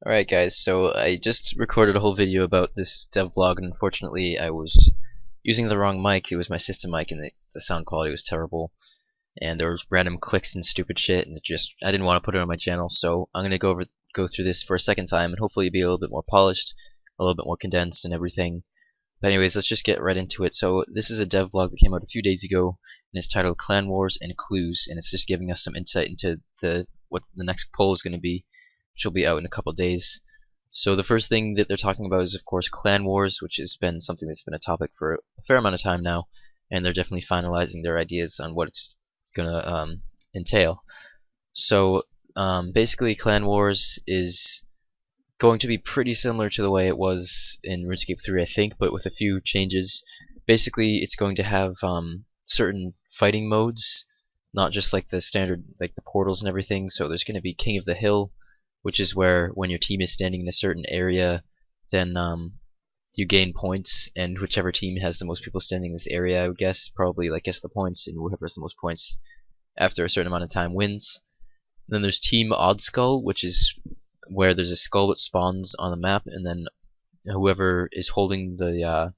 Alright guys, so I just recorded a whole video about this devlog and unfortunately I was using the wrong mic. It was my system mic and the sound quality was terrible and there was random clicks and stupid shit and I didn't want to put it on my channel, so I'm gonna go through this for a second time and hopefully be a little bit more polished, a little bit more condensed and everything. But anyways, let's just get right into it. So this is a devlog that came out a few days ago and it's titled Clan Wars and Clues, and it's just giving us some insight into what the next poll is going to be, which will be out in a couple days. So the first thing that they're talking about is of course Clan Wars, which has been something that's been a topic for a fair amount of time now, and they're definitely finalizing their ideas on what it's gonna entail. So basically Clan Wars is going to be pretty similar to the way it was in RuneScape 3, I think, but with a few changes. Basically, it's going to have certain fighting modes, not just like the standard, like the portals and everything. So there's going to be King of the Hill, which is where when your team is standing in a certain area, then you gain points, and whichever team has the most people standing in this area, I would guess, probably like guess the points, and whoever has the most points after a certain amount of time wins. And then there's Team Oddskull, which is where there's a skull that spawns on the map, and then whoever is holding the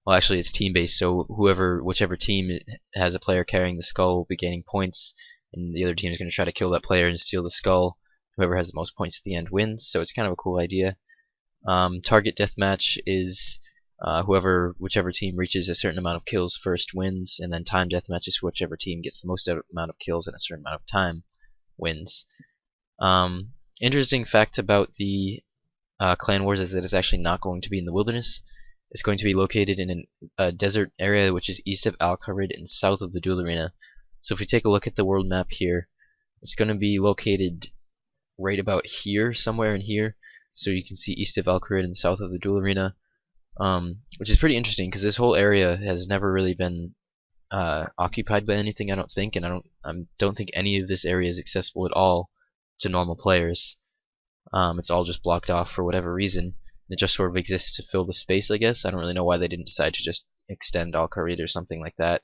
well, actually it's team based, so whichever team has a player carrying the skull will be gaining points, and the other team is going to try to kill that player and steal the skull. Whoever has the most points at the end wins, so it's kind of a cool idea. Target deathmatch is whichever team reaches a certain amount of kills first wins, and then time deathmatch is whichever team gets the most amount of kills in a certain amount of time wins. Interesting fact about the Clan Wars is that it's actually not going to be in the wilderness. It's going to be located in a desert area which is east of Al Kharid and south of the Duel Arena. So if we take a look at the world map here, it's going to be located right about here, somewhere in here. So you can see east of Al Kharid and south of the Duel Arena, which is pretty interesting because this whole area has never really been occupied by anything, I don't think, and I don't think any of this area is accessible at all to normal players. It's all just blocked off for whatever reason. It just sort of exists to fill the space, I guess. I don't really know why they didn't decide to just extend Al Kharid or something like that.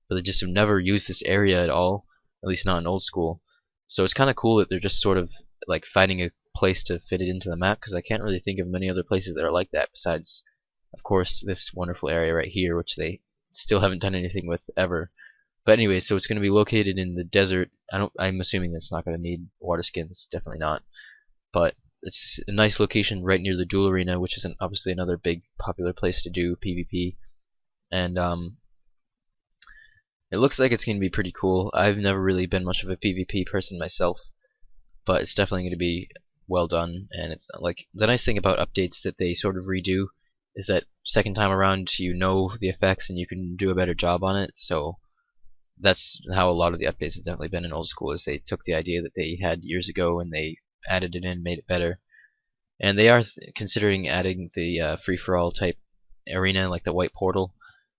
But they just have never used this area at all, at least not in old school. So it's kind of cool that they're just sort of like finding a place to fit it into the map, because I can't really think of many other places that are like that besides, of course, this wonderful area right here, which they still haven't done anything with ever. But anyway, so it's going to be located in the desert. I'm assuming that's not going to need water skins, definitely not. But it's a nice location right near the Duel Arena, which is obviously another big popular place to do PvP. And it looks like it's going to be pretty cool. I've never really been much of a PvP person myself, but it's definitely going to be well done. And it's like the nice thing about updates that they sort of redo is that second time around you know the effects and you can do a better job on it. So that's how a lot of the updates have definitely been in old school, is they took the idea that they had years ago and they added it in, made it better. And they are considering adding the free-for-all type arena, like the white portal,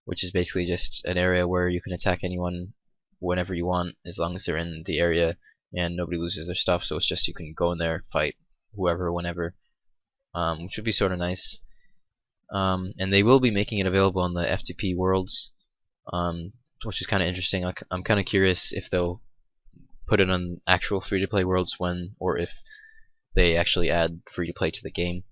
which is basically just an area where you can attack anyone whenever you want, as long as they're in the area and nobody loses their stuff. So it's just you can go in there, fight whoever, whenever, which would be sort of nice. And they will be making it available on the FTP Worlds, which is kind of interesting. I'm kind of curious if they'll put it on actual free-to-play worlds or if they actually add free-to-play to the game.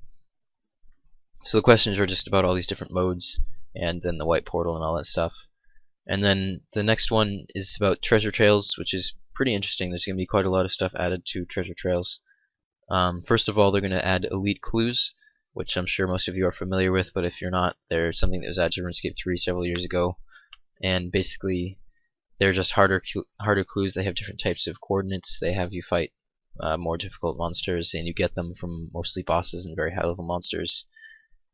So the questions are just about all these different modes, and then the white portal and all that stuff. And then the next one is about treasure trails, which is pretty interesting. There's going to be quite a lot of stuff added to treasure trails. First of all, they're going to add elite clues, which I'm sure most of you are familiar with, but if you're not, they're something that was added to RuneScape 3 several years ago. And basically, they're just harder clues. They have different types of coordinates. They have you fight more difficult monsters, and you get them from mostly bosses and very high level monsters,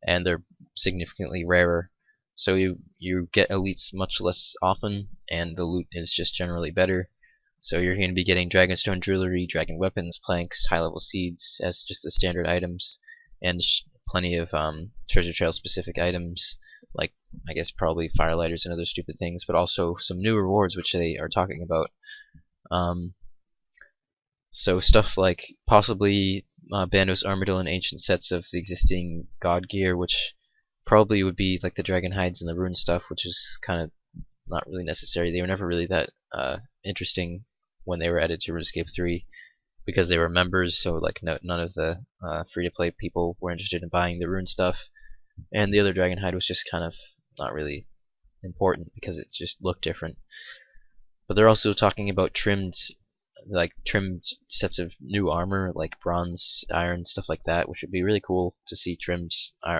and they're significantly rarer. So you get elites much less often, and the loot is just generally better. So you're going to be getting dragonstone jewelry, dragon weapons, planks, high level seeds as just the standard items, and plenty of treasure trail specific items, like I guess probably firelighters and other stupid things, but also some new rewards which they are talking about. So stuff like possibly Bandos Armadyl and ancient sets of the existing god gear, which probably would be like the dragon hides and the rune stuff, which is kind of not really necessary. They were never really that interesting when they were added to RuneScape 3. because they were members, so like none of the free-to-play people were interested in buying the rune stuff, and the other dragon hide was just kind of not really important because it just looked different. But they're also talking about trimmed sets of new armor, like bronze, iron, stuff like that, which would be really cool to see trimmed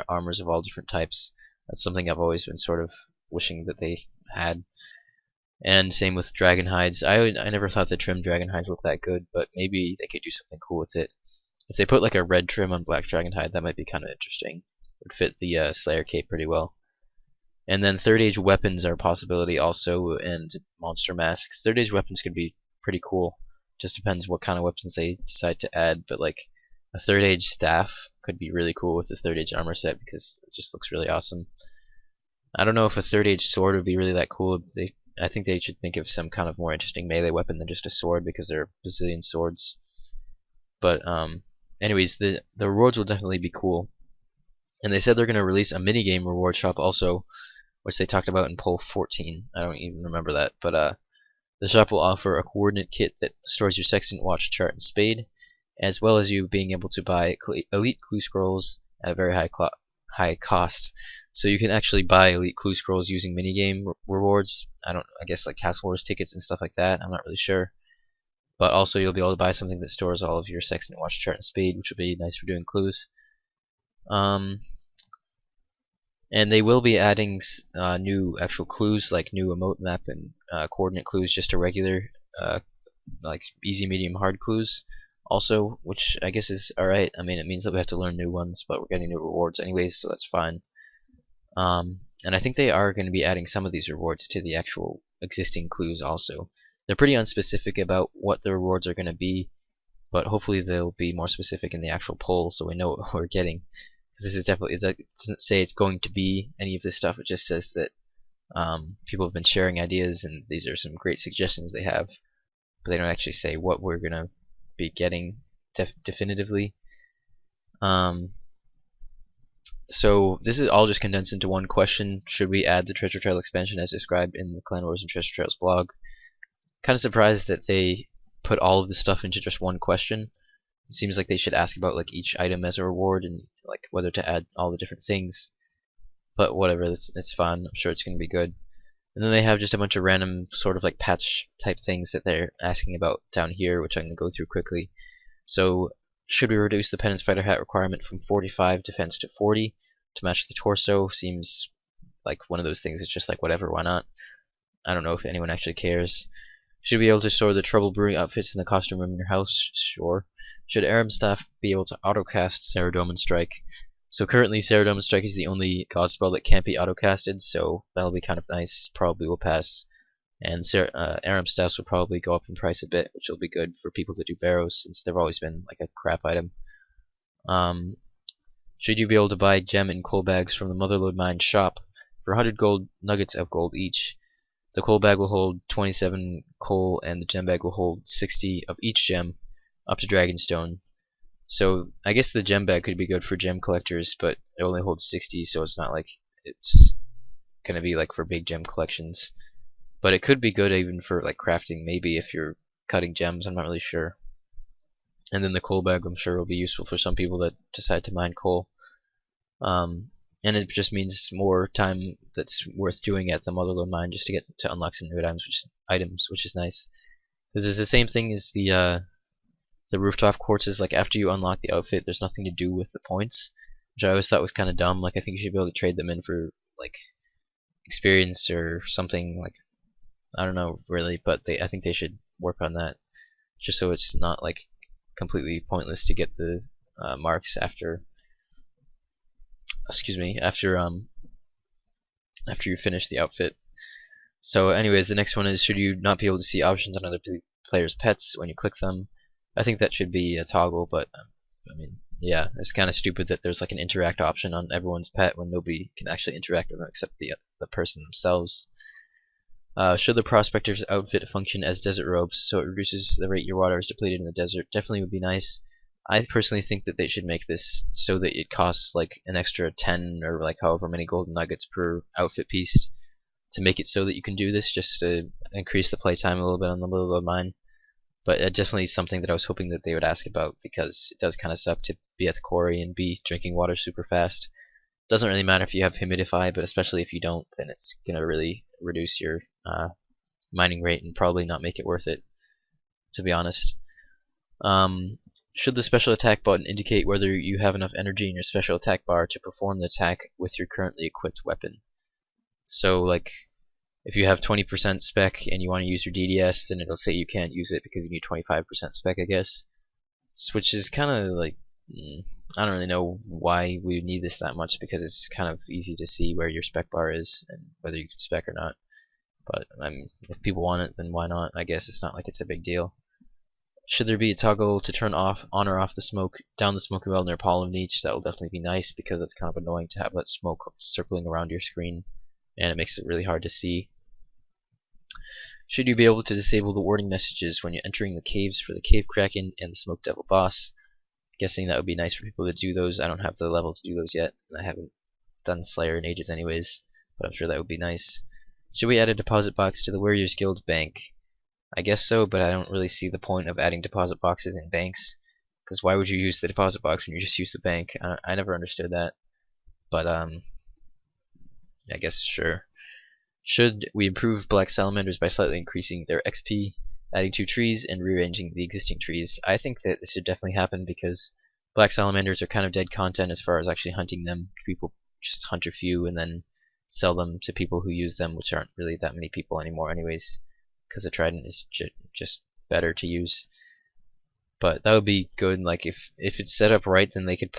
armors of all different types. That's something I've always been sort of wishing that they had. And same with dragon hides. I never thought the trimmed dragon hides looked that good, but maybe they could do something cool with it. If they put like a red trim on black dragon hide, that might be kind of interesting. It would fit the Slayer cape pretty well. And then third age weapons are a possibility also, and monster masks. Third age weapons could be pretty cool. Just depends what kind of weapons they decide to add, but like a third age staff could be really cool with the third age armor set because it just looks really awesome. I don't know if a third age sword would be really that cool. I think they should think of some kind of more interesting melee weapon than just a sword because there are a bazillion swords. But anyways, the rewards will definitely be cool. And they said they're going to release a minigame reward shop also, which they talked about in poll 14. I don't even remember that, but the shop will offer a coordinate kit that stores your sextant, watch, chart, and spade, as well as you being able to buy elite clue scrolls at a very high cost. So you can actually buy elite clue scrolls using minigame rewards. I guess like Castle Wars tickets and stuff like that. I'm not really sure. But also you'll be able to buy something that stores all of your sextant, watch, chart, and spade, which would be nice for doing clues. And they will be adding new actual clues, like new emote map and coordinate clues, just to regular, like easy, medium, hard clues also, which I guess is alright. I mean, it means that we have to learn new ones, but we're getting new rewards anyways, so that's fine. And I think they are going to be adding some of these rewards to the actual existing clues also. They're pretty unspecific about what the rewards are going to be, but hopefully they'll be more specific in the actual poll so we know what we're getting. Because this is definitely, it doesn't say it's going to be any of this stuff, it just says that people have been sharing ideas and these are some great suggestions they have, but they don't actually say what we're going to be getting definitively. So this is all just condensed into one question: should we add the Treasure Trail expansion as described in the Clan Wars and Treasure Trails blog? Kind of surprised that they put all of this stuff into just one question. It seems like they should ask about like each item as a reward and like whether to add all the different things. But whatever, it's fine. I'm sure it's going to be good. And then they have just a bunch of random sort of like patch type things that they're asking about down here, which I'm going to go through quickly. So should we reduce the Penance Fighter hat requirement from 45 defense to 40 to match the torso? Seems like one of those things. It's just like whatever, why not? I don't know if anyone actually cares. Should we be able to store the Trouble Brewing outfits in the costume room in your house? Sure. Should Aram staff be able to autocast Saradomin Strike? So currently Saradomin Strike is the only god spell that can't be autocasted, so that'll be kind of nice. Probably will pass. And Aram staffs will probably go up in price a bit, which will be good for people to do barrows since they've always been like a crap item. Should you be able to buy gem and coal bags from the Motherlode Mine shop for 100 gold nuggets of gold each? The coal bag will hold 27 coal and the gem bag will hold 60 of each gem up to Dragonstone. So I guess the gem bag could be good for gem collectors, but it only holds 60, so it's not like it's gonna be like for big gem collections. But it could be good even for like crafting, maybe if you're cutting gems, I'm not really sure. And then the coal bag I'm sure will be useful for some people that decide to mine coal. And it just means more time that's worth doing at the Motherlode Mine just to get to unlock some new items, which is nice. Because it's the same thing as the rooftop quartz. Like after you unlock the outfit, there's nothing to do with the points, which I always thought was kind of dumb. Like I think you should be able to trade them in for like experience or something. Like I don't know really, but I think they should work on that, just so it's not like completely pointless to get the marks after. Excuse me, after you finish the outfit. So anyways, the next one is, should you not be able to see options on other players' pets when you click them? I think that should be a toggle, but I mean, yeah, it's kind of stupid that there's like an interact option on everyone's pet when nobody can actually interact with them except the person themselves. Should the prospector's outfit function as desert robes so it reduces the rate your water is depleted in the desert? Definitely would be nice. I personally think that they should make this so that it costs like an extra 10 or like however many golden nuggets per outfit piece to make it so that you can do this, just to increase the playtime a little bit on the Motherlode Mine. But definitely something that I was hoping that they would ask about, because it does kind of suck to be at the quarry and be drinking water super fast. Doesn't really matter if you have humidify, but especially if you don't, then it's gonna really reduce your mining rate and probably not make it worth it, to be honest. Um, should the special attack button indicate whether you have enough energy in your special attack bar to perform the attack with your currently equipped weapon? So, like, if you have 20% spec and you want to use your DDS, then it'll say you can't use it because you need 25% spec, I guess. Which is kind of like, I don't really know why we would need this that much, because it's kind of easy to see where your spec bar is and whether you can spec or not. But if people want it, then why not? I guess it's not like it's a big deal. Should there be a toggle to turn off, on or off the smoke, down the smoke well near pollen niche? That will definitely be nice, because it's kind of annoying to have that smoke circling around your screen, and it makes it really hard to see. Should you be able to disable the warning messages when you're entering the caves for the Cave Kraken and the Smoke Devil boss? Guessing that would be nice for people to do those. I don't have the level to do those yet, and I haven't done Slayer in ages anyways, but I'm sure that would be nice. Should we add a deposit box to the Warriors Guild bank? I guess so, but I don't really see the point of adding deposit boxes in banks, because why would you use the deposit box when you just use the bank? I never understood that, but I guess sure. Should we improve black salamanders by slightly increasing their XP, adding 2 trees, and rearranging the existing trees? I think that this should definitely happen, because black salamanders are kind of dead content as far as actually hunting them. People just hunt a few and then sell them to people who use them, which aren't really that many people anymore anyways, because the trident is just better to use. But that would be good. Like if it's set up right, then they could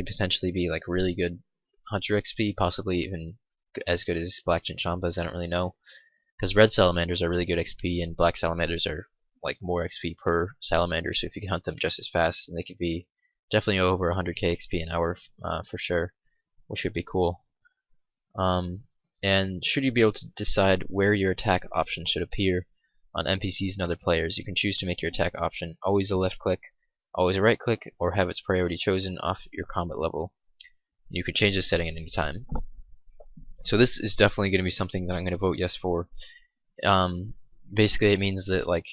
potentially be like really good hunter XP, possibly even as good as black chinchambas. I don't really know, because red salamanders are really good XP and black salamanders are like more XP per salamander. So if you can hunt them just as fast, then they could be definitely over 100k XP an hour for sure, which would be cool. And should you be able to decide where your attack option should appear on NPCs and other players, you can choose to make your attack option always a left click, always a right click, or have its priority chosen off your combat level. You can change this setting at any time. So this is definitely going to be something that I'm going to vote yes for. Basically it means that like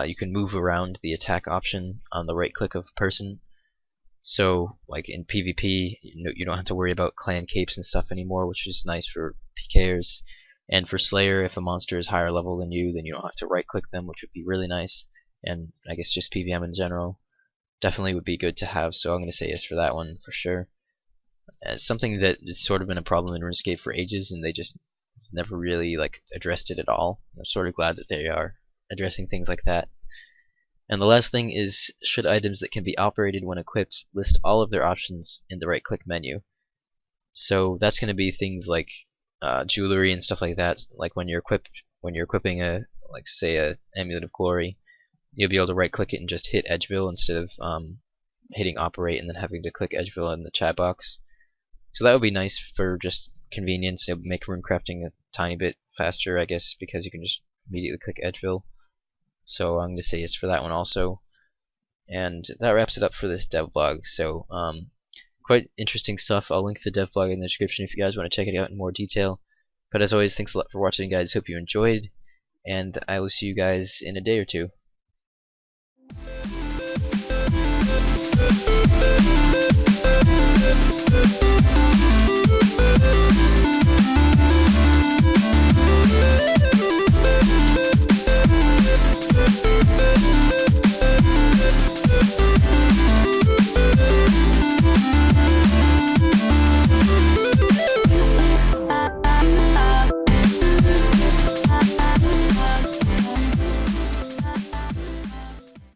you can move around the attack option on the right click of the person. So like in PvP, you don't have to worry about clan capes and stuff anymore, which is nice for PKers. And for Slayer, if a monster is higher level than you, then you don't have to right click them, which would be really nice. And I guess just PVM in general definitely would be good to have, so I'm going to say yes for that one for sure. Something that has sort of been a problem in RuneScape for ages, and they just never really like addressed it at all. I'm sort of glad that they are addressing things like that. And the last thing is, should items that can be operated when equipped list all of their options in the right click menu? So that's going to be things like jewelry and stuff like that. Like when you're equipping a, like say a Amulet of Glory, you'll be able to right click it and just hit Edgeville instead of hitting operate and then having to click Edgeville in the chat box. So that would be nice for just convenience. It would make rune crafting a tiny bit faster, I guess, because you can just immediately click Edgeville. So I'm going to say yes for that one also. And that wraps it up for this devlog. So quite interesting stuff. I'll link the devlog in the description if you guys want to check it out in more detail. But as always, thanks a lot for watching, guys. Hope you enjoyed, and I will see you guys in a day or two.